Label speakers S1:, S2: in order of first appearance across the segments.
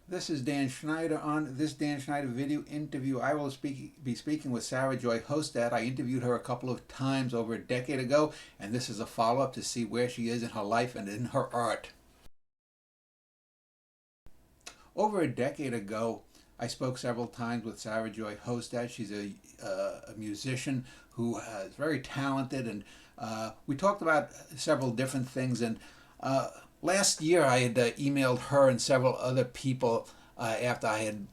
S1: This is Dan Schneider. On this Dan Schneider video interview, I will be speaking with Sarah Joy Hohstadt. I interviewed her a couple of times over a decade ago, and this is a follow up to see where she is in her life and in her art. Over a decade ago, I spoke several times with Sarah Joy Hohstadt. She's a musician who is very talented, and we talked about several different things. And last year, I had emailed her and several other people after I had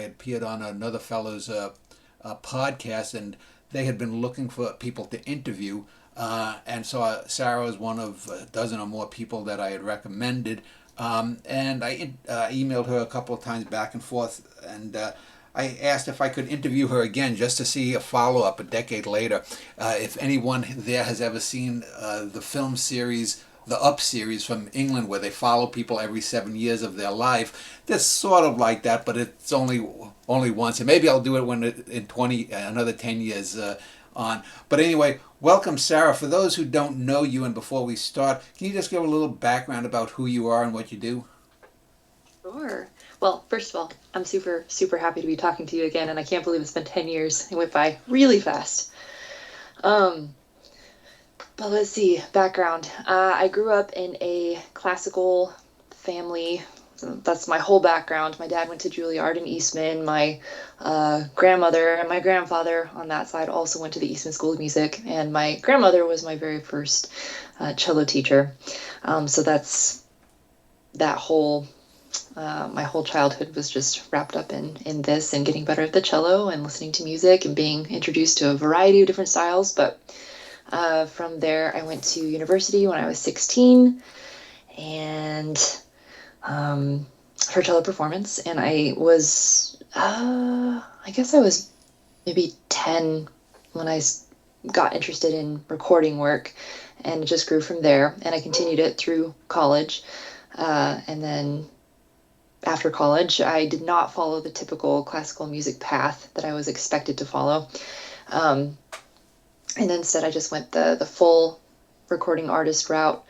S1: appeared on another fellow's podcast, and they had been looking for people to interview. And so Sarah was one of a dozen or more people that I had recommended. And I emailed her a couple of times back and forth, and I asked if I could interview her again just to see a follow up a decade later. If anyone there has ever seen the film series, the Up series from England, where they follow people every 7 years of their life, that's sort of like that, but it's only once. And maybe I'll do it when in 20 another 10 years on. But anyway, welcome, Sarah. For those who don't know you, and before we start, can you just give a little background about who you are and what you do?
S2: Sure. Well, first of all, I'm super, super happy to be talking to you again, and I can't believe it's been 10 years. It went by really fast. Um, but let's see, background. I grew up in a classical family. So that's my whole background. My dad went to Juilliard in Eastman. My grandmother and my grandfather on that side also went to the Eastman School of Music, and my grandmother was my very first cello teacher. So that's that whole my whole childhood was just wrapped up in this and getting better at the cello and listening to music and being introduced to a variety of different styles. But from there, I went to university when I was 16 and for cello performance. And I guess I was maybe 10 when got interested in recording work, and it just grew from there. And I continued it through college. And then after college, I did not follow the typical classical music path that I was expected to follow. Um, and instead, I just went the full recording artist route,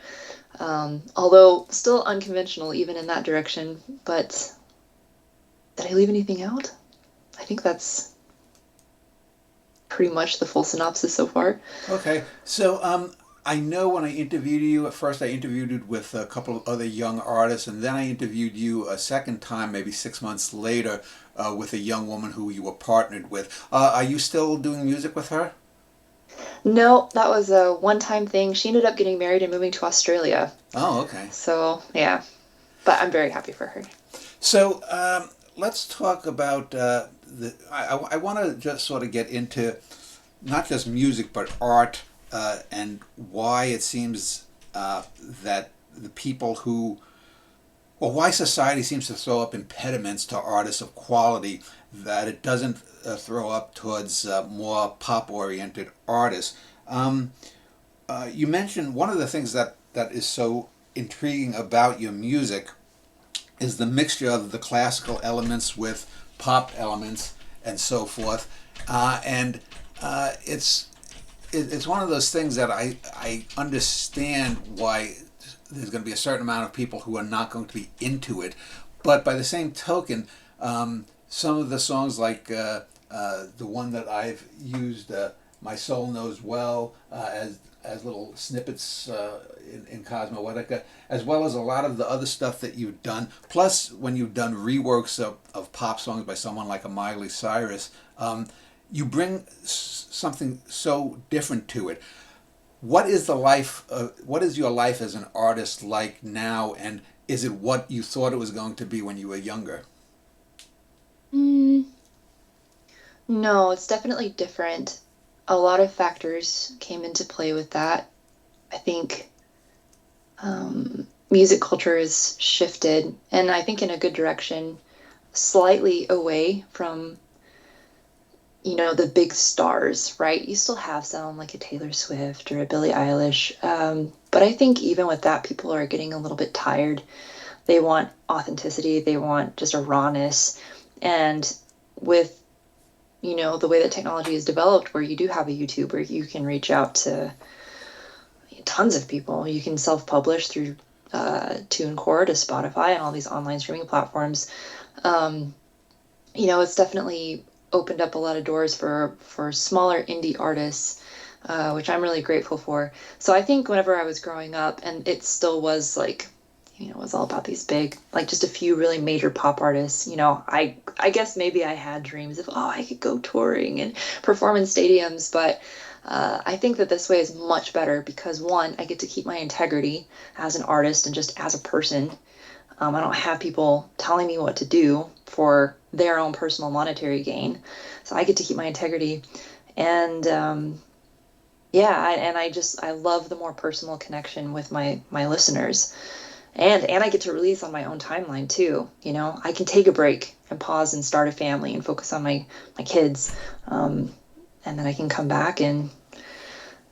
S2: although still unconventional even in that direction. But did I leave anything out? I think that's pretty much the full synopsis so far.
S1: Okay, so I know when I interviewed you, at first I interviewed you with a couple of other young artists, and then I interviewed you a second time, maybe 6 months later, with a young woman who you were partnered with. Are you still doing music with her?
S2: No, that was a one-time thing. She ended up getting married and moving to Australia.
S1: Oh, okay.
S2: So, yeah, but I'm very happy for her.
S1: So let's talk about I want to just sort of get into not just music but art and why it seems that the people who, or why society seems to throw up impediments to artists of quality that it doesn't throw up towards more pop oriented artists. Um, you mentioned one of the things that is so intriguing about your music is the mixture of the classical elements with pop elements and so forth. And it's it's one of those things that I understand why there's going to be a certain amount of people who are not going to be into it. But by the same token, some of the songs like the one that I've used, "My Soul Knows Well," as little snippets in Cosmoetica, as well as a lot of the other stuff that you've done. Plus, when you've done reworks of pop songs by someone like a Miley Cyrus, you bring something so different to it. What is the life? What is your life as an artist like now, and is it what you thought it was going to be when you were younger?
S2: Mm, no, it's definitely different. A lot of factors came into play with that. I think music culture has shifted, and I think in a good direction, slightly away from, the big stars, right? You still have someone like a Taylor Swift or a Billie Eilish. But I think even with that, people are getting a little bit tired. They want authenticity, they want just a rawness. And with, the way that technology is developed, where you do have a YouTube where you can reach out to tons of people, you can self publish through TuneCore to Spotify and all these online streaming platforms, um, it's definitely opened up a lot of doors for smaller indie artists, which I'm really grateful for. So I think whenever I was growing up, and it still was like, it was all about these big, like just a few really major pop artists. I guess maybe I had dreams of, oh, I could go touring and perform in stadiums, but I think that this way is much better because one, I get to keep my integrity as an artist and just as a person. I don't have people telling me what to do for their own personal monetary gain. So I get to keep my integrity. And yeah, I love the more personal connection with my listeners. And I get to release on my own timeline too. I can take a break and pause and start a family and focus on my kids. And then I can come back and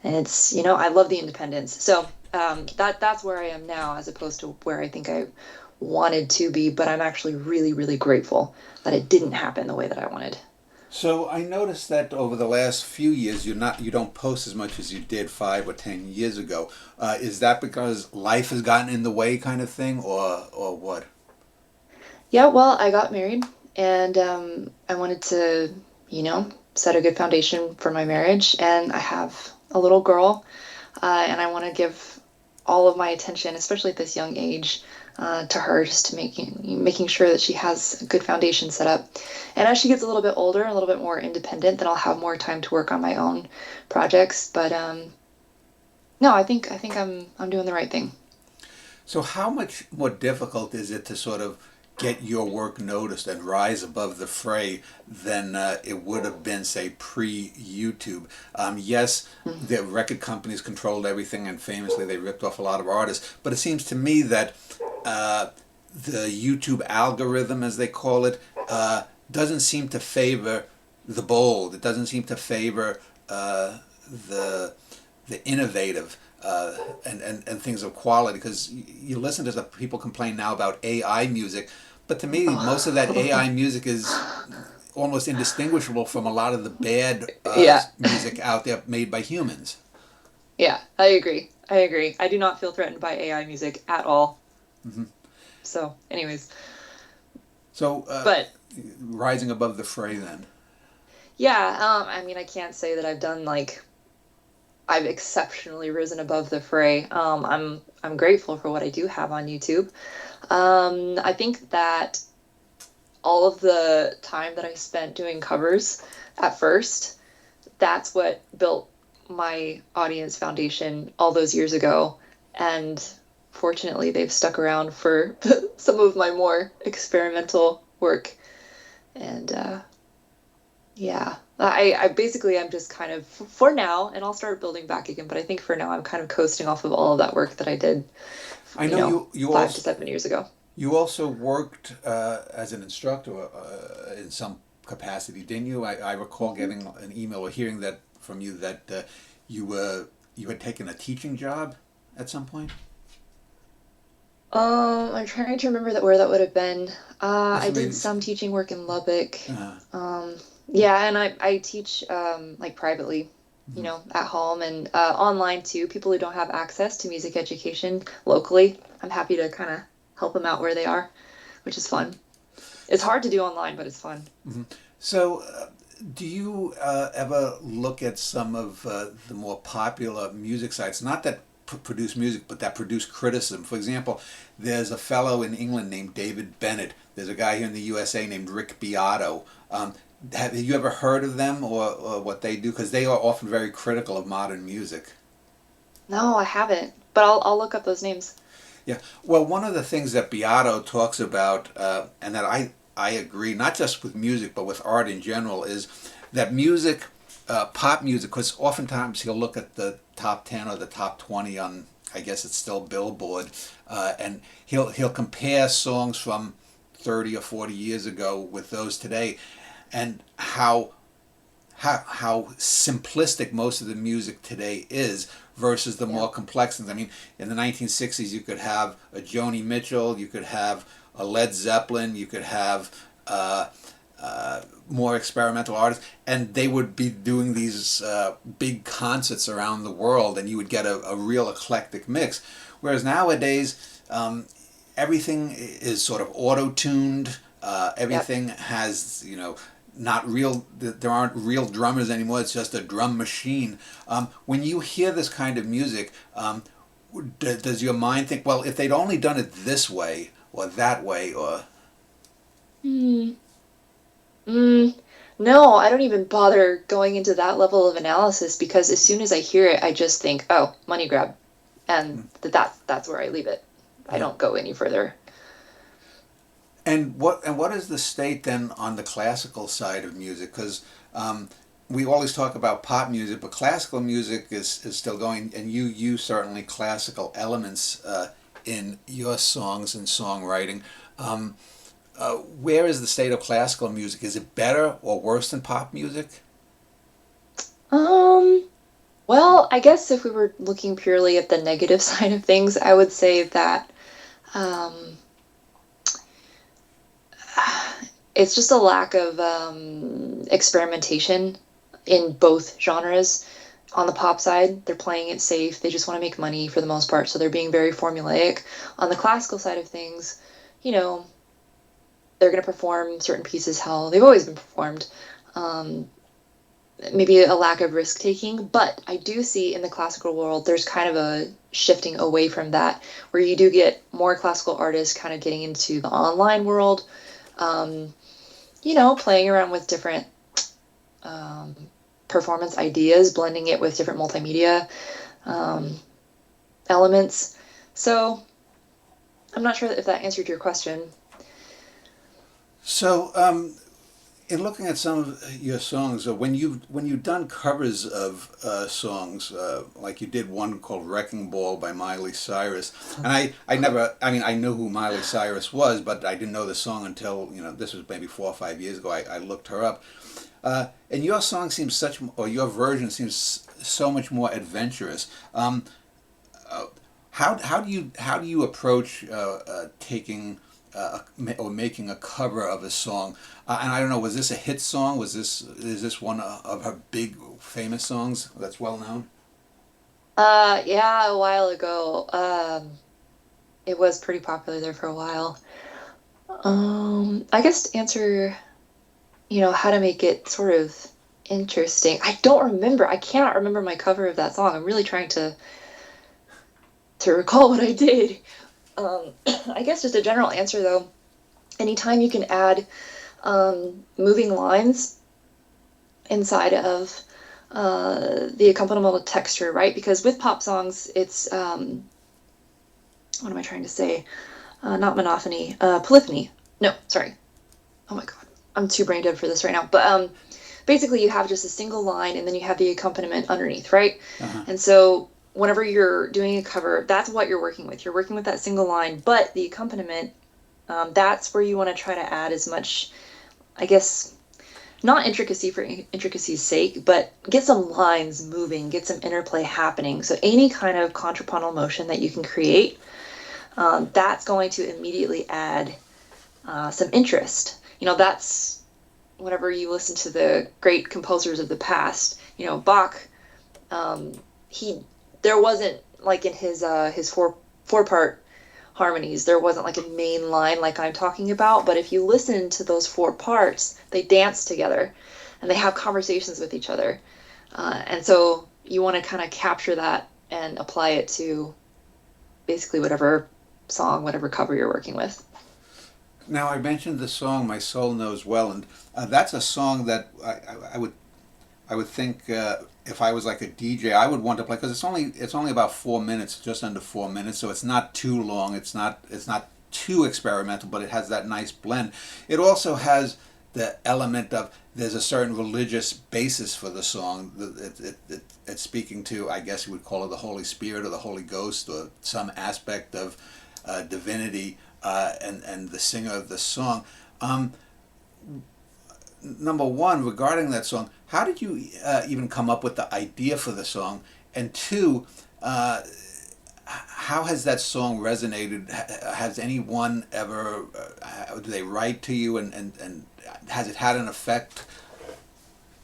S2: it's, I love the independence. So that's where I am now as opposed to where I think I wanted to be, but I'm actually really, really grateful that it didn't happen the way that I wanted.
S1: So I noticed that over the last few years, you don't post as much as you did 5 or 10 years ago. Is that because life has gotten in the way, kind of thing, or what?
S2: Yeah, well, I got married and I wanted to, set a good foundation for my marriage. And I have a little girl, and I want to give all of my attention, especially at this young age, to her, just to making sure that she has a good foundation set up. And as she gets a little bit older, a little bit more independent, then I'll have more time to work on my own projects. But no, I think I'm doing the right thing.
S1: So how much more difficult is it to sort of get your work noticed and rise above the fray than it would have been, say, pre-YouTube? Yes, the record companies controlled everything, and famously they ripped off a lot of artists. But it seems to me that uh, the YouTube algorithm, as they call it, doesn't seem to favor the bold. It doesn't seem to favor the innovative and things of quality. Because you listen to the people complain now about AI music, but to me, most of that AI music is almost indistinguishable from a lot of the bad
S2: Yeah,
S1: music out there made by humans.
S2: yeah, I agree. I agree. I do not feel threatened by AI music at all.
S1: Hmm.
S2: So, anyways,
S1: So,
S2: but
S1: rising above the fray, then.
S2: yeah, I mean, I can't say that I've done like I've exceptionally risen above the fray. I'm grateful for what I do have on YouTube. I think that all of the time that I spent doing covers at first, that's what built my audience foundation all those years ago. And fortunately, they've stuck around for some of my more experimental work. And yeah, I basically I'm just kind of for now, and I'll start building back again. But I think for now I'm kind of coasting off of all of that work that I did,
S1: I know you
S2: 5 to 7 years ago.
S1: you also worked as an instructor in some capacity, didn't you? I recall getting an email or hearing that from you that you had taken a teaching job at some point.
S2: I'm trying to remember that where that would have been.
S1: This
S2: I
S1: is
S2: did
S1: maybe.
S2: some teaching work in Lubbock.
S1: Uh,
S2: Yeah, and I teach like privately,
S1: mhm.
S2: at home and online too. People who don't have access to music education locally, I'm happy to kind of help them out where they are, which is fun. It's hard to do online, but it's fun.
S1: So, do you ever look at some of the more popular music sites, not that produce music, but that produce criticism? For example, there's a fellow in England named David Bennett. There's a guy here in the USA named Rick Beato. Have you ever heard of them or what they do? Because they are often very critical of modern music.
S2: No, I haven't, but I'll look up those names.
S1: Yeah. Well, one of the things that Beato talks about, and that I agree, not just with music, but with art in general, is that music, pop music, because oftentimes he'll look at the top 10 or the top 20 on, I guess it's still Billboard, and he'll compare songs from 30 or 40 years ago with those today, and how simplistic most of the music today is versus the
S2: Yeah.
S1: more complex things. I mean, in the 1960s, you could have a Joni Mitchell, you could have a Led Zeppelin, you could have more experimental artists, and they would be doing these big concerts around the world, and you would get a real eclectic mix. Whereas nowadays, everything is sort of auto-tuned.
S2: Yep.
S1: Everything has, not real. There aren't real drummers anymore. It's just a drum machine. When you hear this kind of music, does your mind think, well, if they'd only done it this way or that way, or
S2: Hmm. Mm, no, I don't even bother going into that level of analysis because as soon as I hear it, I just think, oh, money grab, and that's where I leave it. I
S1: yeah.
S2: don't go any further.
S1: And what is the state then on the classical side of music? Because we always talk about pop music, but classical music is still going, and you use certainly classical elements in your songs and songwriting. Um, where is the state of classical music? Is it better or worse than pop music?
S2: Um, well, I guess if we were looking purely at the negative side of things, I would say that um, it's just a lack of experimentation in both genres. On the pop side, they're playing it safe. They just want to make money for the most part, so they're being very formulaic. On the classical side of things, you know, they're going to perform certain pieces how they've always been performed. Um, Maybe a lack of risk taking, but I do see in the classical world there's kind of a shifting away from that, where you do get more classical artists kind of getting into the online world, um, playing around with different um, performance ideas, blending it with different multimedia um, elements. So I'm not sure if that answered your question.
S1: So, in looking at some of your songs, when you've done covers of songs, like you did one called "Wrecking Ball" by Miley Cyrus, and I never, I mean, I knew who Miley Cyrus was, but I didn't know the song until this was maybe 4 or 5 years ago. I looked her up, and your song seems or your version seems so much more adventurous. How do you approach taking or making a cover of a song? And I don't know, was this a hit song? Is this one of her big famous songs that's well known?
S2: Yeah, a while ago. It was pretty popular there for a while. I guess to answer, how to make it sort of interesting. I don't remember. I cannot remember my cover of that song. I'm really trying to recall what I did. I guess just a general answer though. Anytime you can add moving lines inside of the accompaniment texture, right? Because with pop songs, it's what am I trying to say? Not monophony, polyphony. No, sorry. Oh my God, I'm too brain dead for this right now. But basically, you have just a single line, and then you have the accompaniment underneath, right?
S1: Uh-huh.
S2: And so whenever you're doing a cover, that's what you're working with. You're working with that single line, but the accompaniment, that's where you want to try to add as much, I guess, not intricacy for intricacy's sake, but get some lines moving, get some interplay happening. So any kind of contrapuntal motion that you can create, that's going to immediately add some interest. That's whenever you listen to the great composers of the past. Bach, um, he there wasn't like in his four part harmonies, there wasn't like a main line like I'm talking about. But if you listen to those four parts, they dance together and they have conversations with each other. And so you want to kind of capture that and apply it to basically whatever song, whatever cover you're working with.
S1: Now I mentioned the song "My Soul Knows Well," and that's a song that I would think if I was like a DJ, I would want to play because it's only about 4 minutes, just under 4 minutes, so it's not too long. It's not too experimental, but it has that nice blend. It also has the element of there's a certain religious basis for the song. It's speaking to, I guess you would call it the Holy Spirit or the Holy Ghost or some aspect of divinity and the singer of the song. Um, Number one, regarding that song, how did you even come up with the idea for the song? And two, how has that song resonated? Has anyone ever, do they write to you, and has it had an effect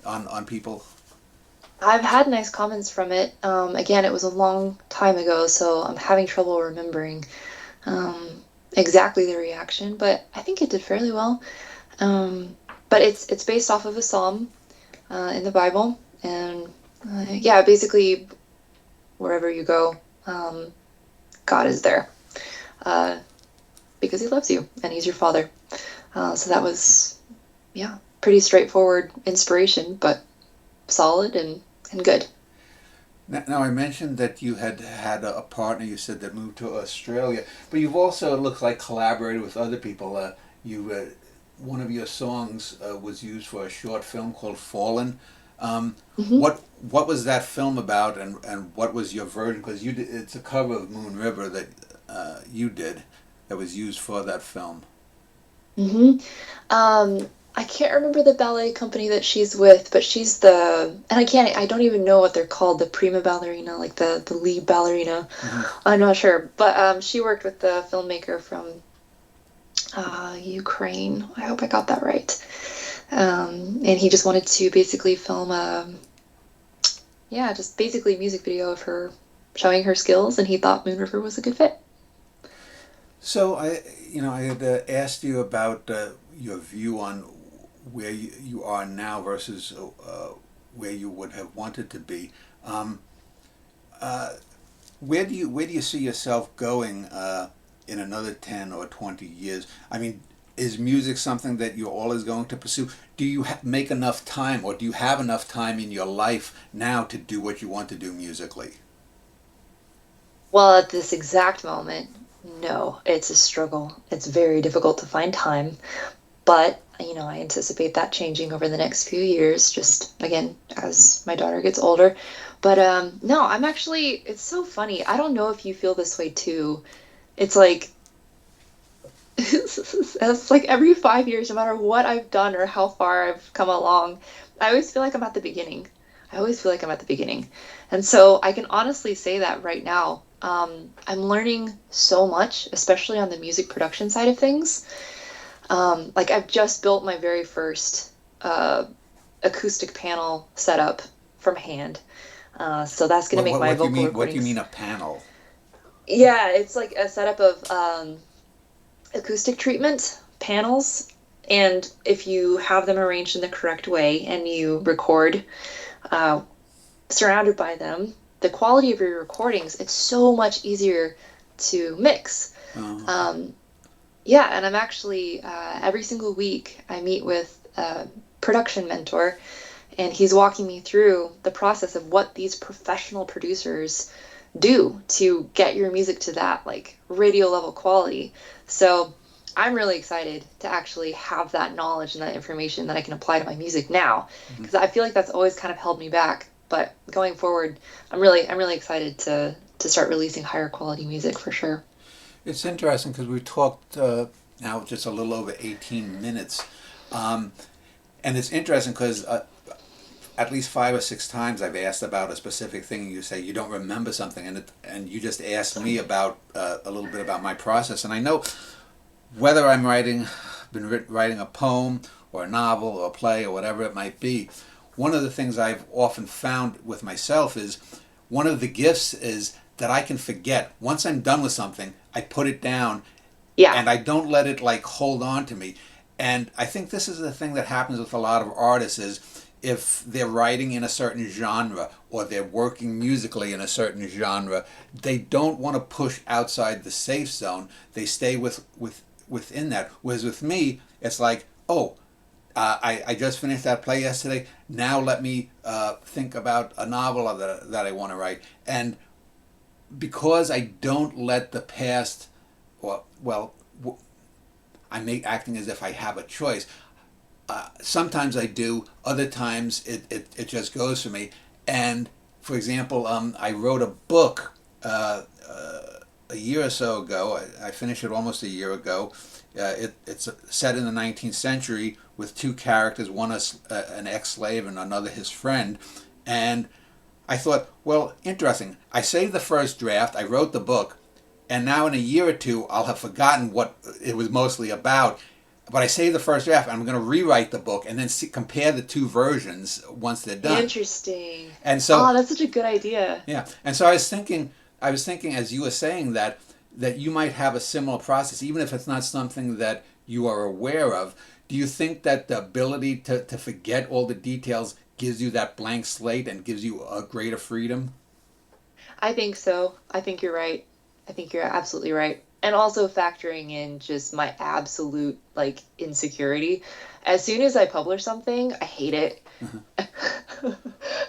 S1: on people?
S2: I've had nice comments from it. Again, it was a long time ago, so I'm having trouble remembering exactly the reaction, but I think it did fairly well. But it's based off of a psalm in the Bible, and yeah, basically wherever you go, God is there because He loves you and He's your Father. So that was, yeah, pretty straightforward inspiration, but solid and good.
S1: Now, I mentioned that you had had a partner, you said, that moved to Australia, but you've also, it looks like, collaborated with other people. One of your songs was used for a short film called Fallen.
S2: Hmm.
S1: What was that film about, and what was your version? Because it's a cover of Moon River that you did that was used for that film.
S2: Hmm. I can't remember the ballet company that she's with, but she's and I don't even know what they're called, the prima ballerina, like the lead ballerina.
S1: Hmm.
S2: I'm not sure, but she worked with the filmmaker from Ukraine. I hope I got that right. And he just wanted to basically film yeah, just basically a music video of her showing her skills, and he thought Moon River was a good fit.
S1: So I had asked you about your view on where you are now versus where you would have wanted to be. Um, uh, where do you see yourself going in another 10 or 20 years? I mean, is music something that you're always going to pursue? Do you make enough time, or do you have enough time in your life now to do what you want to do musically?
S2: Well, at this exact moment, no, it's a struggle. It's very difficult to find time, but I anticipate that changing over the next few years, just again, as my daughter gets older. But no, it's so funny. I don't know if you feel this way too. It's like it's like every 5 years, no matter what I've done or how far I've come along, I always feel like I'm at the beginning. I always feel like I'm at the beginning. And so I can honestly say that right now. I'm learning so much, especially on the music production side of things. Like I've just built my very first acoustic panel setup from hand. So that's going to make my
S1: What do you
S2: vocal
S1: mean? What do you mean
S2: recordings.
S1: a panel?
S2: Yeah, it's like a setup of acoustic treatment panels. And if you have them arranged in the correct way and you record uh, surrounded by them, the quality of your recordings, it's so much easier to mix.
S1: Okay.
S2: Um, yeah, and I'm actually, every single week, I meet with a production mentor, and he's walking me through the process of what these professional producers do to get your music to that like radio level quality. So I'm really excited to actually have that knowledge and that information that I can apply to my music now,
S1: Mhm.
S2: because I feel like that's always kind of held me back. But going forward, I'm really excited to start releasing higher quality music for sure.
S1: It's interesting because we talked now just a little over 18 minutes. Um, and it's interesting because at least 5 or 6 times I've asked about a specific thing, and you say you don't remember something, and you just asked me about a little bit about my process. And I know whether I'm writing a poem or a novel or a play or whatever it might be, one of the things I've often found with myself is one of the gifts is that I can forget. Once I'm done with something, I put it down
S2: Yeah.
S1: and I don't let it like hold on to me. And I think this is the thing that happens with a lot of artists is if they're writing in a certain genre or they're working musically in a certain genre, they don't want to push outside the safe zone. They stay within that. Whereas with me, it's like, oh, I just finished that play yesterday. Now let me think about a novel that I want to write. And because I don't let the past, well, I'm acting as if I have a choice. Sometimes I do, other times it just goes for me. And for example, I wrote a book a year or so ago. I finished it almost a year ago. It's set in the 19th century with two characters, one is an ex-slave and another his friend. And I thought, well, interesting. I saved the first draft. I wrote the book. and now in a year or two I'll have forgotten what it was mostly about. But I save the first draft, and I'm going to rewrite the book, and then compare the two versions once they're done.
S2: Interesting.
S1: And so,
S2: Oh, that's such a good idea.
S1: yeah, and so I was thinking as you were saying that you might have a similar process, even if it's not something that you are aware of. Do you think that the ability to forget all the details gives you that blank slate and gives you a greater freedom?
S2: I think so. I think you're right. I think you're absolutely right. And also factoring in just my absolute like insecurity. As soon as I publish something, I hate it. And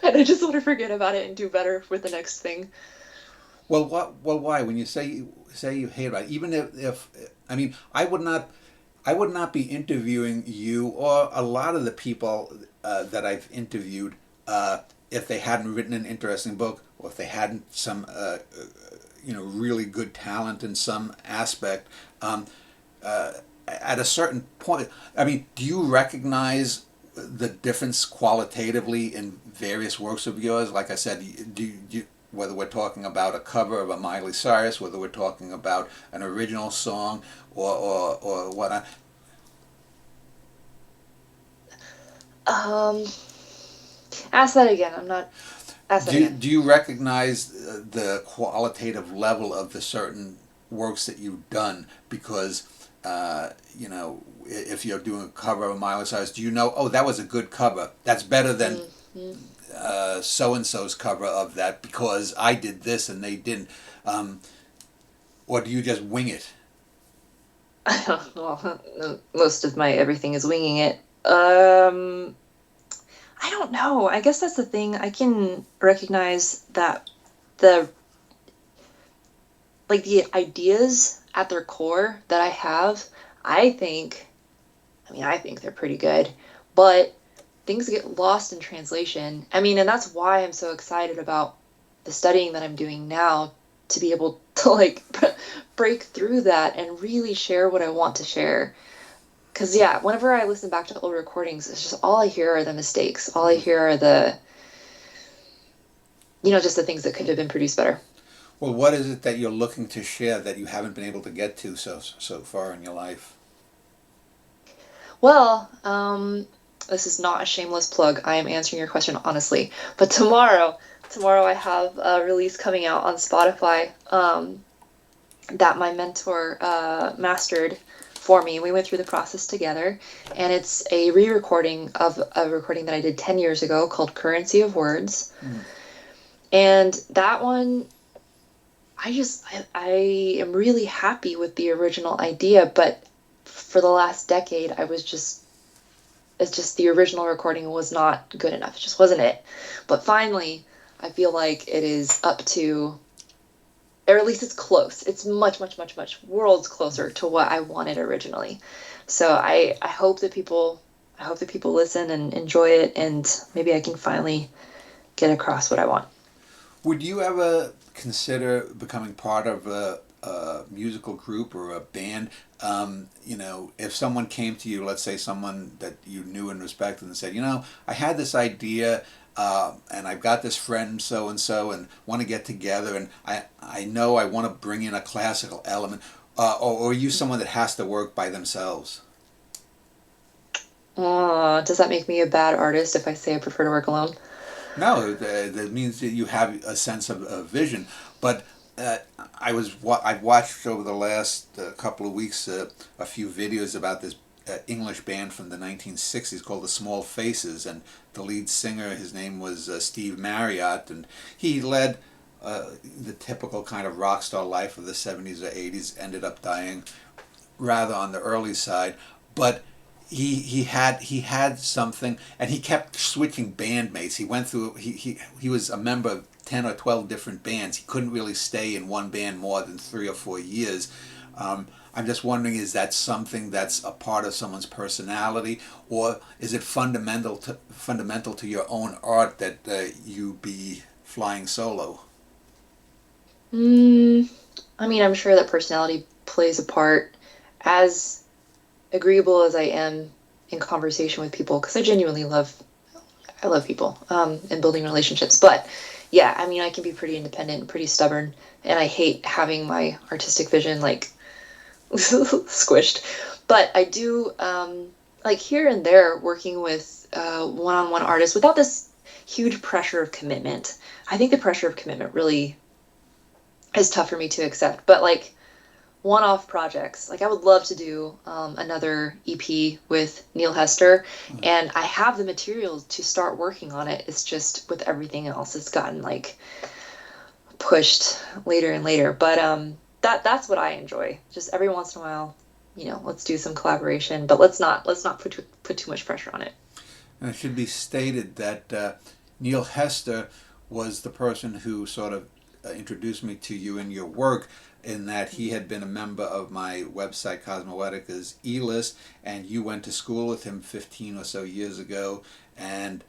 S2: I just want to forget about it and do better with the next thing.
S1: Well, what? Well, why? When you say you hate it, even if I mean, I would not be interviewing you or a lot of the people that I've interviewed if they hadn't written an interesting book or if they hadn't some really good talent in some aspect. At a certain point, I mean, do you recognize the difference qualitatively in various works of yours? Like I said, whether we're talking about a cover of a Miley Cyrus, whether we're talking about an original song or what?
S2: Um, Ask that again. I'm not. Ask that again.
S1: Do you recognize the qualitative level of the certain works that you've done? Because if you're doing a cover of Miley Cyrus, do you know? Oh, that was a good cover. That's better than
S2: Mm-hmm.
S1: so and so's cover of that because I did this and they didn't. Or do you just wing it?
S2: Well, most of my everything is winging it. I don't know. I guess that's the thing. I can recognize that the the ideas at their core that I have, I think, I think they're pretty good, but things get lost in translation. And that's why I'm so excited about the studying that I'm doing now to be able to break through that and really share what I want to share. Because, yeah, whenever I listen back to old recordings, it's just all I hear are the mistakes. All I hear are just the things that could have been produced better.
S1: Well, what is it that you're looking to share that you haven't been able to get to so far in your life?
S2: Well, this is not a shameless plug. I am answering your question honestly. But tomorrow I have a release coming out on Spotify that my mentor mastered for me. We went through the process together, and it's a re-recording of a recording that I did 10 years ago called Currency of Words. Mm. And that one, I am really happy with the original idea, but for the last decade, it's just the original recording was not good enough. It just wasn't it. But finally, I feel like it is up to, or at least it's close. It's much, much, much, much worlds closer to what I wanted originally. So I hope that people listen and enjoy it, and maybe I can finally get across what I want.
S1: Would you ever consider becoming part of a musical group or a band? If someone came to you, let's say someone that you knew and respected, and said, I had this idea, and I've got this friend so and want to get together, and I know I want to bring in a classical element, or are you someone that has to work by themselves?
S2: Does that make me a bad artist if I say I prefer to work alone?
S1: No, that means that you have a sense of vision. But I've watched over the last couple of weeks a few videos about this English band from the 1960s called the Small Faces, and the lead singer, his name was Steve Marriott, and he led the typical kind of rock star life of the 70s or 80s, ended up dying rather on the early side, but he had something, and he kept switching bandmates. He went through he was a member of 10 or 12 different bands. He couldn't really stay in one band more than 3 or 4 years. I'm just wondering, is that something that's a part of someone's personality, or is it fundamental to your own art that you be flying solo?
S2: I'm sure that personality plays a part. As agreeable as I am in conversation with people, because I genuinely love I love people and building relationships. But yeah, I mean, I can be pretty independent and pretty stubborn, and I hate having my artistic vision like squished. But I do like here and there working with one-on-one artists without this huge pressure of commitment. I think the pressure of commitment really is tough for me to accept. But like one-off projects. Like I would love to do another EP with Neil Hester, and I have the materials to start working on it. It's just with everything else, it's gotten like pushed later and later. But that's what I enjoy. Just every once in a while, let's do some collaboration, but let's not put too much pressure on it.
S1: And it should be stated that Neil Hester was the person who sort of introduced me to you and your work, in that he had been a member of my website Cosmoetica's E-List, and you went to school with him 15 or so years ago, and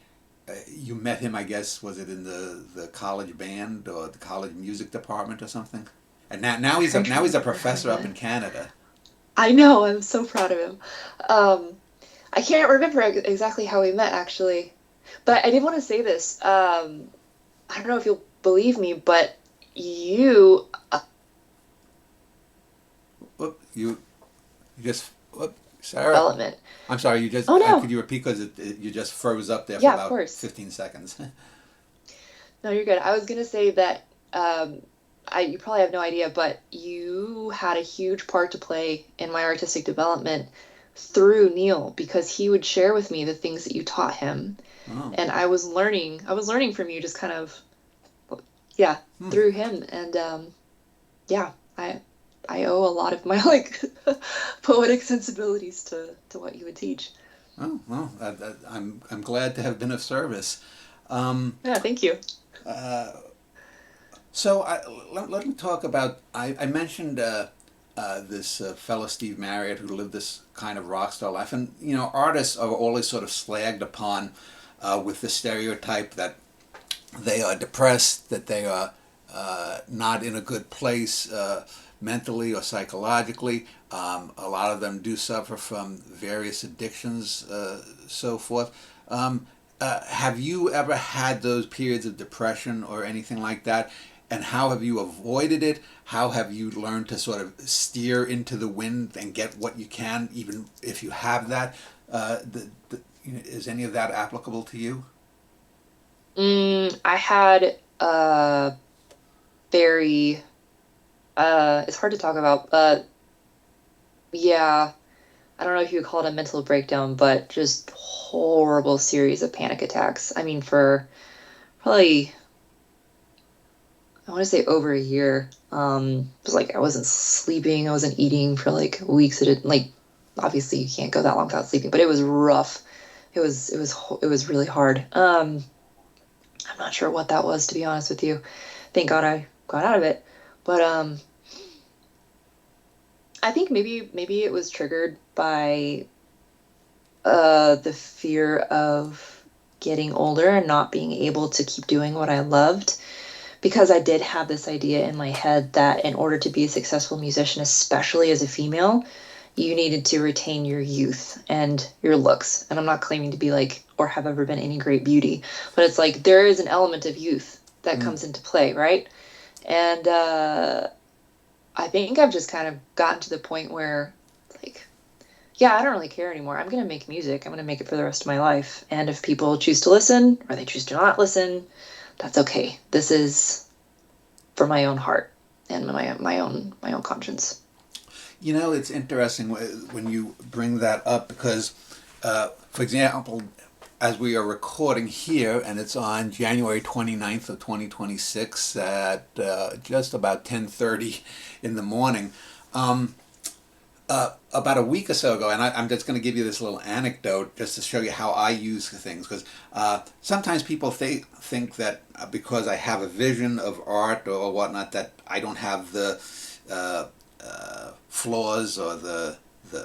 S1: you met him, I guess, was it in the college band or the college music department or something? And now he's a professor up in Canada.
S2: I know. I'm so proud of him. Um, I can't remember exactly how we met actually, but I did want to say this. I don't know if you'll believe me, but you
S1: You just whoop, Sarah.
S2: development.
S1: I'm sorry. You just
S2: Oh no.
S1: could you repeat, because you just froze up there for
S2: Yeah, of
S1: about
S2: course.
S1: 15 seconds.
S2: No, you're good. I was gonna say that you probably have no idea, but you had a huge part to play in my artistic development through Neil because he would share with me the things that you taught him,
S1: Oh.
S2: and I was learning from you just kind of yeah
S1: Hmm.
S2: through him, and yeah, I owe a lot of my like poetic sensibilities to what you would teach.
S1: Oh well, I'm glad to have been of service. Um,
S2: Yeah, thank you.
S1: uh, so let me talk about. I mentioned this fellow Steve Marriott, who lived this kind of rock star life, and artists are always sort of slagged upon with the stereotype that they are depressed, that they are not in a good place mentally or psychologically. A lot of them do suffer from various addictions, so forth. Have you ever had those periods of depression or anything like that? And how have you avoided it? How have you learned to sort of steer into the wind and get what you can, even if you have that? Is any of that applicable to you?
S2: I had a very it's hard to talk about. Yeah, I don't know if you would call it a mental breakdown, but just horrible series of panic attacks. I mean, for probably I want to say over a year. It was like I wasn't sleeping, I wasn't eating for like weeks at it. Like obviously you can't go that long without sleeping, but it was rough. It was really hard. I'm not sure what that was, to be honest with you. Thank God I got out of it. But I think maybe it was triggered by the fear of getting older and not being able to keep doing what I loved. Because I did have this idea in my head that in order to be a successful musician, especially as a female, you needed to retain your youth and your looks. And I'm not claiming to be like, or have ever been any great beauty, but it's like there is an element of youth that
S1: Mm.
S2: comes into play, right? And I think I've just kind of gotten to the point where, like, yeah, I don't really care anymore. I'm going to make music. I'm going to make it for the rest of my life. And if people choose to listen or they choose to not listen, that's okay. This is for my own heart and my own conscience.
S1: It's interesting when you bring that up because, for example, as we are recording here, and it's on January 29th of 2026 at just about 10:30 in the morning. Um, about a week or so ago, and I'm just going to give you this little anecdote just to show you how I use things, because sometimes people think that because I have a vision of art or whatnot, that I don't have the flaws or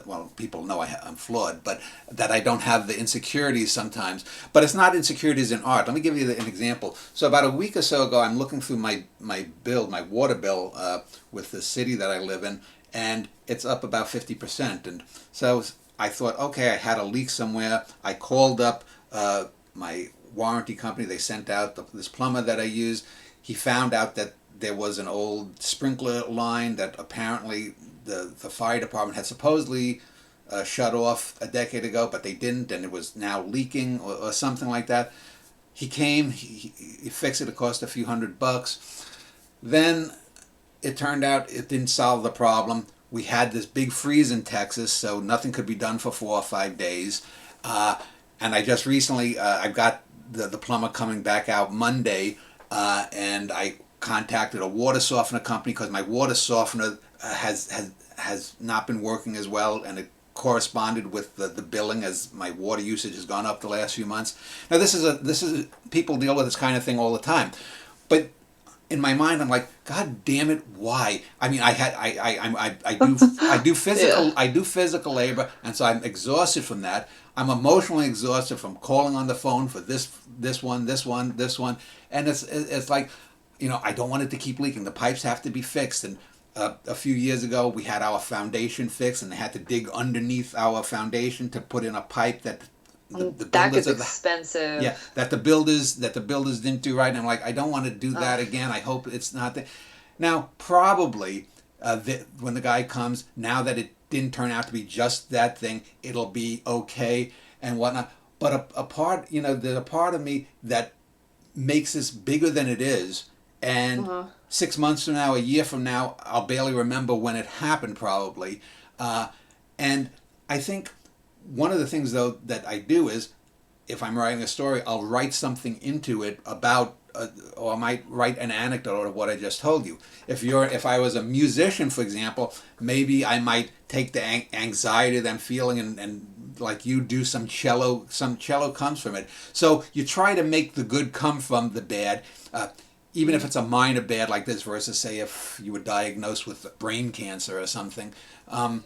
S1: well, people know I'm flawed, but that I don't have the insecurities sometimes. But it's not insecurities in art. Let me give you an example. So about a week or so ago, I'm looking through my water bill with the city that I live in, and it's up about 50%. And so I thought, okay, I had a leak somewhere. I called up my warranty company. They sent out this plumber that I use. He found out that there was an old sprinkler line that apparently the fire department had supposedly shut off a decade ago, but they didn't, and it was now leaking or something like that. He came, he fixed it. It cost a few $100. Then it turned out it didn't solve the problem. We had this big freeze in Texas, so nothing could be done for 4 or 5 days. And I just recently, I've got the plumber coming back out Monday, and I contacted a water softener company because my water softener has not been working as well, and it corresponded with the billing as my water usage has gone up the last few months. Now this is people deal with this kind of thing all the time, but in my mind I'm like, God damn it, why? I mean, I do physical
S2: Yeah.
S1: I do physical labor, and so I'm exhausted from that. I'm emotionally exhausted from calling on the phone for this one, and it's like, I don't want it to keep leaking. The pipes have to be fixed, and a few years ago we had our foundation fixed, and they had to dig underneath our foundation to put in a pipe that the
S2: That
S1: builders
S2: gets
S1: of the
S2: expensive.
S1: that the builders didn't do right. And I'm like, I don't want to do that
S2: Ugh.
S1: again. I hope it's not that. Now probably when the guy comes, now that it didn't turn out to be just that thing, it'll be okay and whatnot. But a part, there's a part of me that makes this bigger than it is, and
S2: Uh-huh.
S1: 6 months from now, a year from now, I'll barely remember when it happened probably. And I think one of the things though that I do is, if I'm writing a story, I'll write something into it about, or I might write an anecdote of what I just told you. If I was a musician, for example, maybe I might take the anxiety that I'm feeling and like you do, some cello comes from it. So you try to make the good come from the bad, even if it's a minor bad like this, versus say if you were diagnosed with brain cancer or something. Do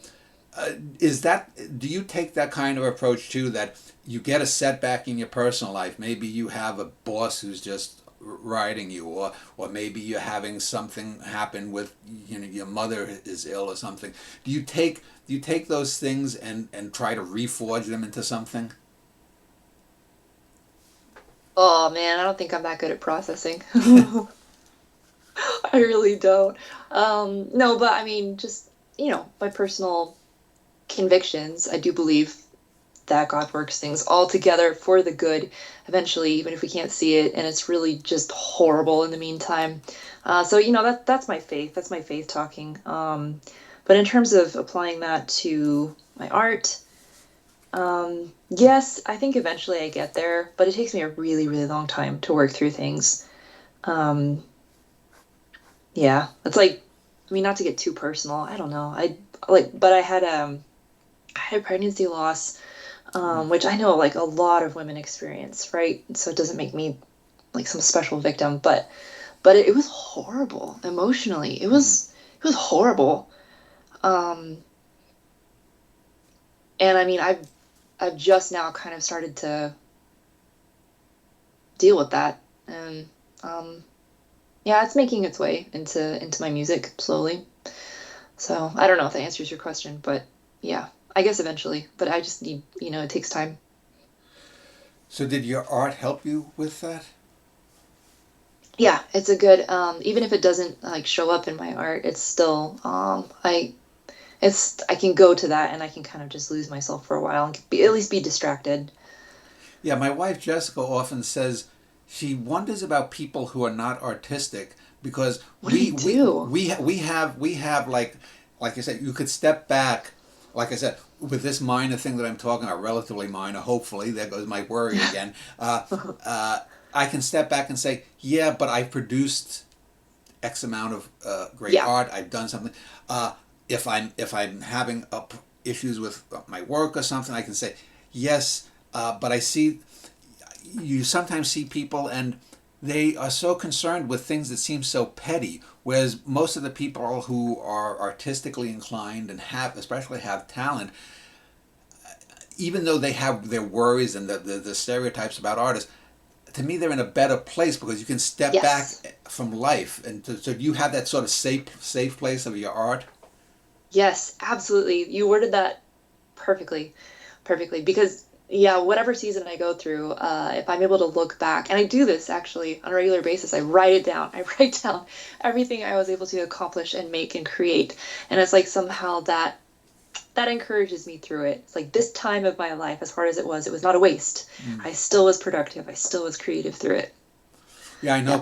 S1: you take that kind of approach too, that you get a setback in your personal life? Maybe you have a boss who's just riding you, or maybe you're having something happen with, your mother is ill or something. Do you take those things and try to reforge them into something?
S2: Oh man, I don't think I'm that good at processing. I really don't. No, but I mean, just, my personal convictions, I do believe that God works things all together for the good eventually, even if we can't see it, and it's really just horrible in the meantime. So, that's my faith. That's my faith talking. But in terms of applying that to my art, yes, I think eventually I get there, but it takes me a really, really long time to work through things. Um, yeah, it's like, I mean, not to get too personal, I don't know. But I had a pregnancy loss, which I know like a lot of women experience, right? So it doesn't make me like some special victim, but it was horrible emotionally. It was horrible. Um, and I mean, I've just now kind of started to deal with that, and yeah, it's making its way into my music slowly. So I don't know if that answers your question, but yeah, I guess eventually. But I just need, it takes time.
S1: So did your art help you with that?
S2: Yeah, it's a good, even if it doesn't like show up in my art, it's still, I can go to that and I can kind of just lose myself for a while and at least be distracted.
S1: Yeah, my wife Jessica often says she wonders about people who are not artistic, because
S2: What do
S1: we
S2: you
S1: we
S2: do?
S1: we have like I said, you could step back, like I said, with this minor thing that I'm talking about, relatively minor. Hopefully, there goes my worry again. I can step back and say, yeah, but I've produced X amount of great
S2: Yeah.
S1: art. I've done something. If I'm having issues with my work or something, I can say yes. But I see, you sometimes see people and they are so concerned with things that seem so petty, whereas most of the people who are artistically inclined and especially have talent, even though they have their worries and the stereotypes about artists, to me they're in a better place because you can step back
S2: Yes.
S1: from life, and so you have that sort of safe place of your art.
S2: Yes, absolutely. You worded that perfectly, perfectly. Because yeah, whatever season I go through, if I'm able to look back, and I do this actually on a regular basis, I write it down. I write down everything I was able to accomplish and make and create. And it's like somehow that encourages me through it. It's like this time of my life, as hard as it was not a waste.
S1: Mm.
S2: I still was productive. I still was creative through it.
S1: Yeah, I know
S2: Yeah.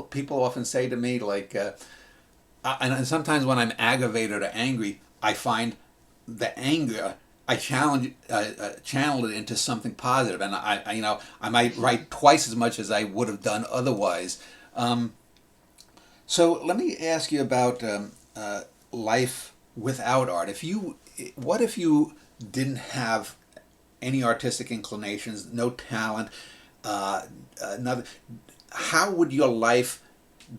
S1: people often say to me like, and sometimes when I'm aggravated or angry, I find the anger I channel it into something positive, and I might write twice as much as I would have done otherwise. Um, so let me ask you about life without art. What if you didn't have any artistic inclinations, no talent, uh, nothing? How would your life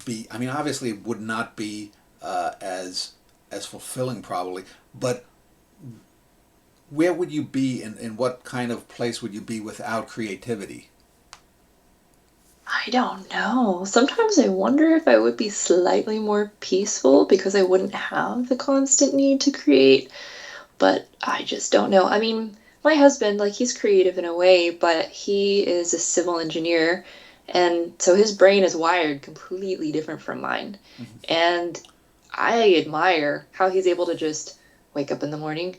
S1: be? I mean, obviously, it would not be as fulfilling, probably. But where would you be, in what kind of place would you be without creativity?
S2: I don't know. Sometimes I wonder if I would be slightly more peaceful because I wouldn't have the constant need to create, but I just don't know. I mean, my husband, like, he's creative in a way, but he is a civil engineer, and so his brain is wired completely different from mine.
S1: Mm-hmm.
S2: And I admire how he's able to just wake up in the morning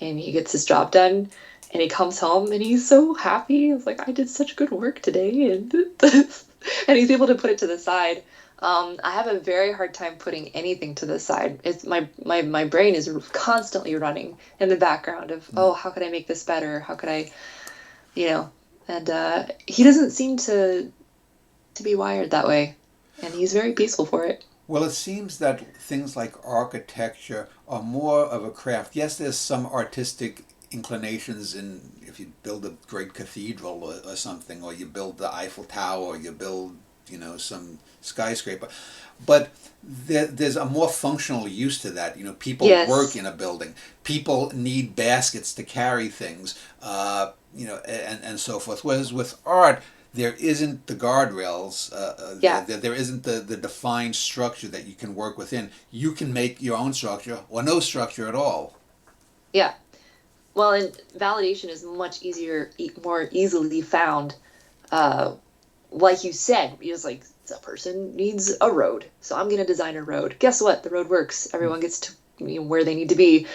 S2: and he gets his job done and he comes home and he's so happy. He's like, I did such good work today, and and he's able to put it to the side. I have a very hard time putting anything to the side. It's my brain is constantly running in the background of,
S1: Mm.
S2: oh, how could I make this better? How could I, you know? And he doesn't seem to be wired that way, and he's very peaceful for it.
S1: Well, it seems that things like architecture are more of a craft. Yes, there's some artistic inclinations in if you build a great cathedral or something, or you build the Eiffel Tower, or you build, some skyscraper. But there's a more functional use to that. People work
S2: Yes.
S1: in a building. People need baskets to carry things, and so forth. Whereas with art, there isn't the guardrails,
S2: Yeah.
S1: there isn't the defined structure that you can work within. You can make your own structure or no structure at all.
S2: Yeah. Well, and validation is much easier, more easily found. Uh, like you said, it's like a person needs a road, so I'm gonna design a road. Guess what? The road works. Everyone gets to, where they need to be,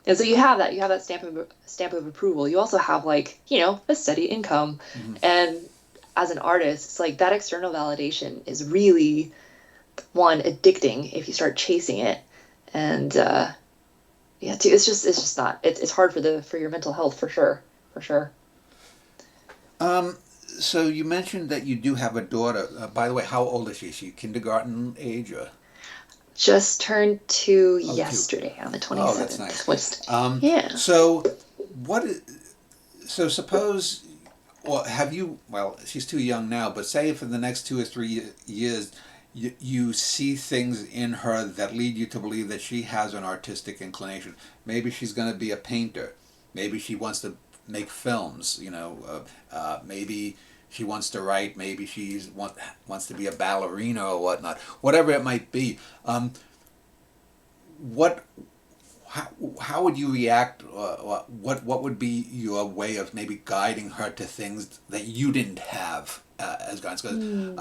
S2: and so you have that stamp of approval. You also have, like, a steady income,
S1: Mm-hmm.
S2: and as an artist, it's like that external validation is really one addicting if you start chasing it, and yeah, too, it's just not. It's hard for your mental health for sure, for sure.
S1: Um, so you mentioned that you do have a daughter. By the way, how old is she? Is she kindergarten age or?
S2: Just turned two
S1: Oh, two.
S2: yesterday on the
S1: Oh, that's
S2: 27th.
S1: nice.
S2: What's
S1: Um,
S2: Yeah.
S1: so what? So suppose, or have you? Well, she's too young now. But say if in the next 2 or 3 years, you see things in her that lead you to believe that she has an artistic inclination. Maybe she's going to be a painter. Maybe she wants to make films. Maybe she wants to write. Maybe wants to be a ballerina or whatnot. Whatever it might be. What how, how would you react? What would be your way of maybe guiding her to things that you didn't have as guidance? 'Cause,
S2: Hmm.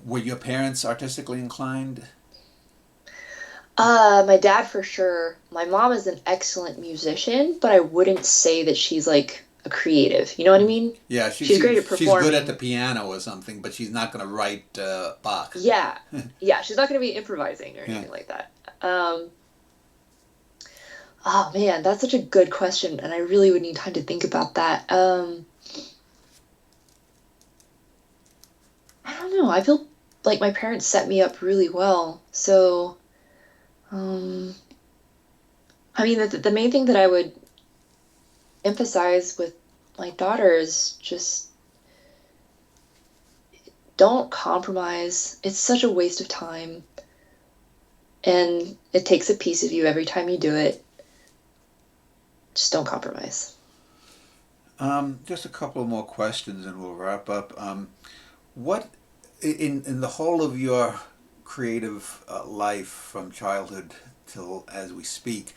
S1: were your parents artistically inclined?
S2: My dad for sure. My mom is an excellent musician, but I wouldn't say that she's like a creative. You know what I mean?
S1: Yeah,
S2: She's great at
S1: she's good at the
S2: performing.
S1: piano or something, but she's not going to write Bach.
S2: Yeah. Yeah, she's not going to be improvising or
S1: Yeah.
S2: anything like that. Oh man, that's such a good question, and I really would need time to think about that. I don't know. I feel like my parents set me up really well. So, um, I mean, the main thing that I would emphasize with my daughter is just don't compromise. It's such a waste of time, and it takes a piece of you every time you do it. Just don't compromise.
S1: Just a couple more questions, and we'll wrap up. What in the whole of your creative life from childhood till as we speak,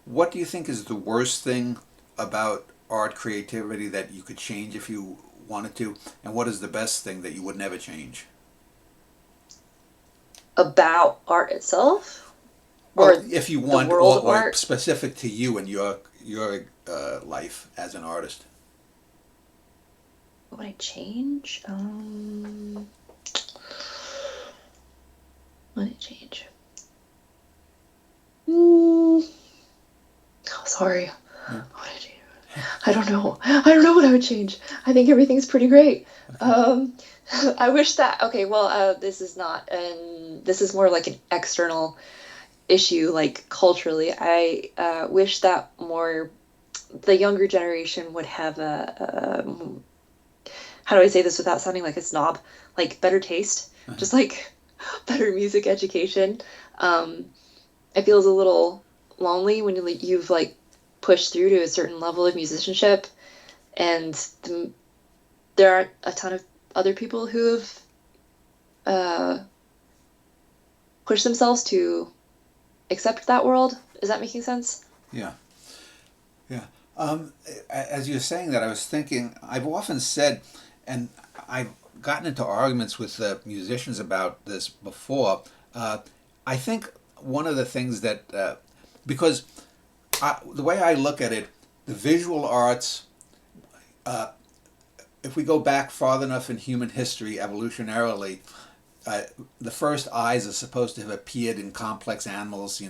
S1: what do you think is the worst thing about art creativity that you could change if you wanted to, and what is the best thing that you would never change?
S2: About art itself
S1: Well,
S2: or
S1: if you
S2: the
S1: want,
S2: world of
S1: or
S2: art?
S1: specific to you and your life as an artist.
S2: What would I change? What would I change? Mm, oh, sorry.
S1: Yeah.
S2: What would I change? I don't know. I don't know what I would change. I think everything's pretty great.
S1: Okay.
S2: Um, I wish that. Okay, well, this is not, and this is more like an external issue, like culturally. I wish that more the younger generation would have a how do I say this without sounding like a snob? Like better taste,
S1: Uh-huh.
S2: just like better music education. Um, it feels a little lonely when you've like pushed through to a certain level of musicianship, and there aren't a ton of other people who have uh, pushed themselves to accept that world. Is that making sense?
S1: Yeah. Yeah. As you're saying that, I was thinking, I've often said, and I've gotten into arguments with musicians about this before. Uh, I think one of the things that, because the way I look at it, the visual arts, if we go back far enough in human history, evolutionarily, uh, the first eyes are supposed to have appeared in complex animals,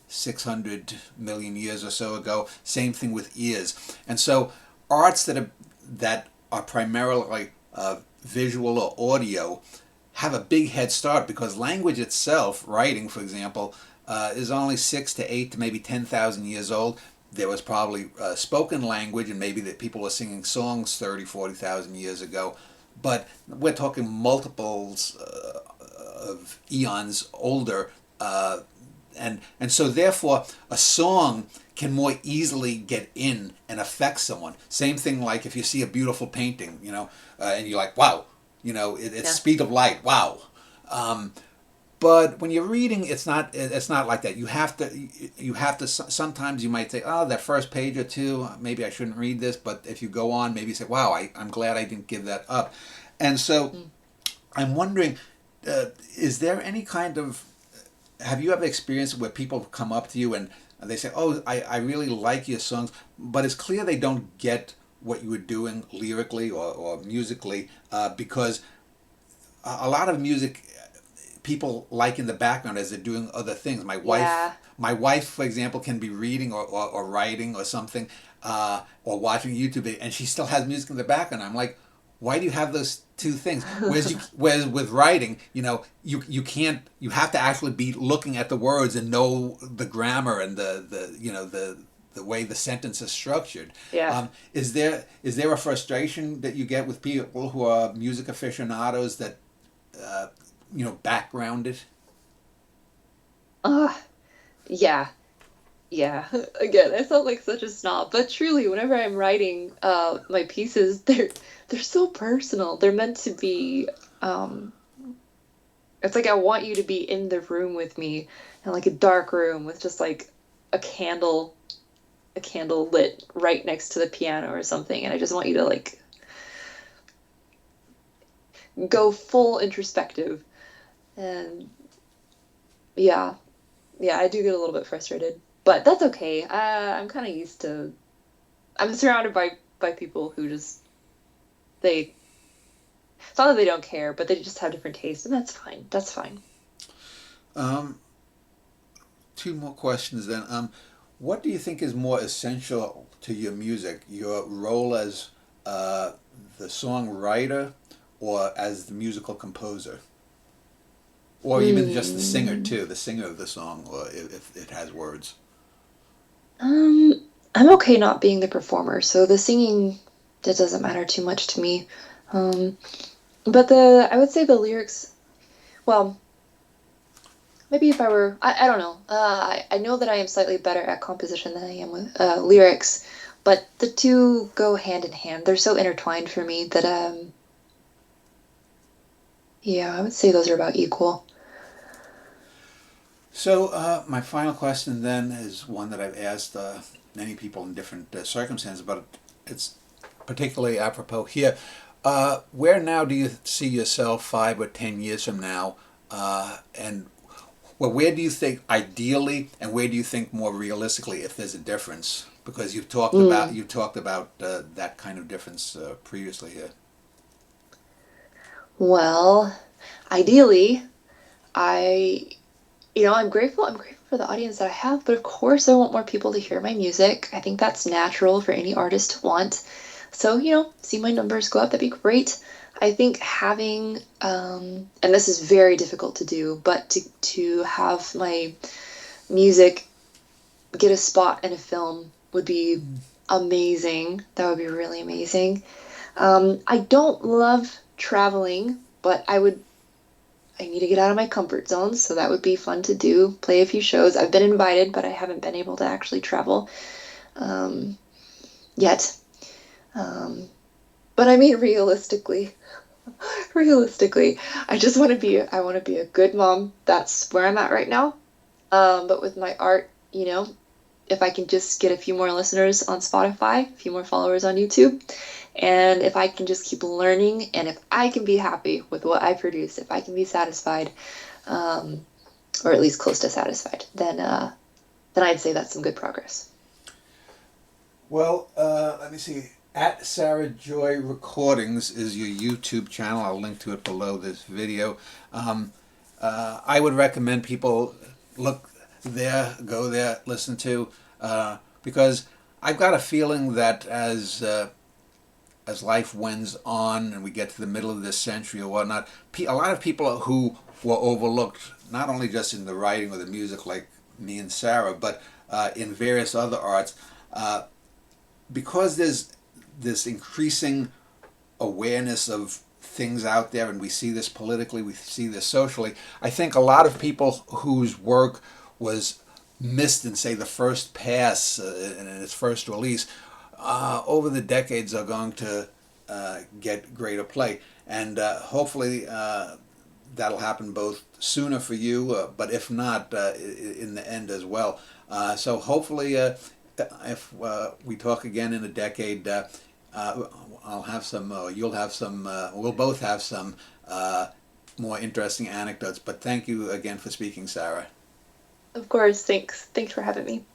S1: 600 million years or so ago. Same thing with ears. And so arts that are primarily visual or audio have a big head start because language itself, writing, for example, is only 6 to 8 to maybe 10,000 years old. There was probably spoken language, and maybe that people were singing songs 30, 40,000 years ago. But we're talking multiples of eons older, and so therefore a song can more easily get in and affect someone. Same thing like if you see a beautiful painting, and you're like, wow, it's
S2: Yeah.
S1: speed of light, wow. Um, but when you're reading, it's not like that. You have to sometimes you might say, oh, that first page or two, maybe I shouldn't read this. But if you go on, maybe you say, wow, I'm glad I didn't give that up. And so
S2: Mm.
S1: I'm wondering, is there any kind of have you ever experienced where people come up to you and they say, oh, I really like your songs, but it's clear they don't get what you were doing lyrically or musically, because a lot of music people like in the background as they're doing other things.
S2: Yeah.
S1: My wife, for example, can be reading or writing or something, or watching YouTube, and she still has music in the background. I'm like, why do you have those two things? Whereas with writing, you can't. You have to actually be looking at the words and know the grammar and the way the sentence is structured.
S2: Yeah.
S1: Is there a frustration that you get with people who are music aficionados that uh, background it?
S2: Uh, yeah. Yeah. Again, I sound like such a snob, but truly, whenever I'm writing my pieces, they're so personal. They're meant to be um it's like I want you to be in the room with me in like a dark room with just like a candle lit right next to the piano or something, and I just want you to like go full introspective. And yeah, yeah, I do get a little bit frustrated, but that's okay. I'm kind of used to. I'm surrounded by people who just they. It's not that they don't care, but they just have different tastes, and that's fine. That's fine.
S1: Um, Two more questions then. What do you think is more essential to your music? Your role as uh, the songwriter or as the musical composer? Or even just the singer
S2: Mm,
S1: too, the singer of the song, or if it has words.
S2: um, I'm okay not being the performer, so the singing that doesn't matter too much to me. Um, but I would say the lyrics. Well, maybe if I were, I don't know. I know that I am slightly better at composition than I am with lyrics, but the two go hand in hand. They're so intertwined for me that, yeah, I would say those are about equal.
S1: So my final question then is one that I've asked many people in different circumstances, but it's particularly apropos here. Where now do you see yourself 5 or 10 years from now? And well, where do you think ideally, and where do you think more realistically, if there's a difference? Because
S2: Mm.
S1: you've talked about that kind of difference previously here.
S2: Well, ideally, I, I'm grateful for the audience that I have, but of course I want more people to hear my music. I think that's natural for any artist to want. So, see my numbers go up, that'd be great. I think having, and this is very difficult to do, but to have my music get a spot in a film would be amazing. That would be really amazing. I don't love traveling, but I need to get out of my comfort zone, so that would be fun to do. Play a few shows. I've been invited, but I haven't been able to actually travel um, yet. Um, but I mean, realistically, I want to be a good mom. That's where I'm at right now. But with my art, if I can just get a few more listeners on Spotify, a few more followers on YouTube, and if I can just keep learning, and if I can be happy with what I produce, if I can be satisfied, um, or at least close to satisfied, then I'd say that's some good progress.
S1: Well, let me see. At Sarah Joy Recordings is your YouTube channel. I'll link to it below this video. Um, I would recommend people look there, go there, listen to, because I've got a feeling that as life wends on and we get to the middle of this century or whatnot, a lot of people who were overlooked, not only just in the writing or the music like me and Sarah, but in various other arts, uh, because there's this increasing awareness of things out there, and we see this politically, we see this socially. I think a lot of people whose work was missed in, say, the first pass in its first release, over the decades are going to get greater play. And hopefully that'll happen both sooner for you, but if not, in the end as well. So hopefully, if we talk again in a decade, uh, I'll have some, you'll have some, we'll both have some more interesting anecdotes. But thank you again for speaking, Sarah.
S2: Of course, thanks. Thanks for having me.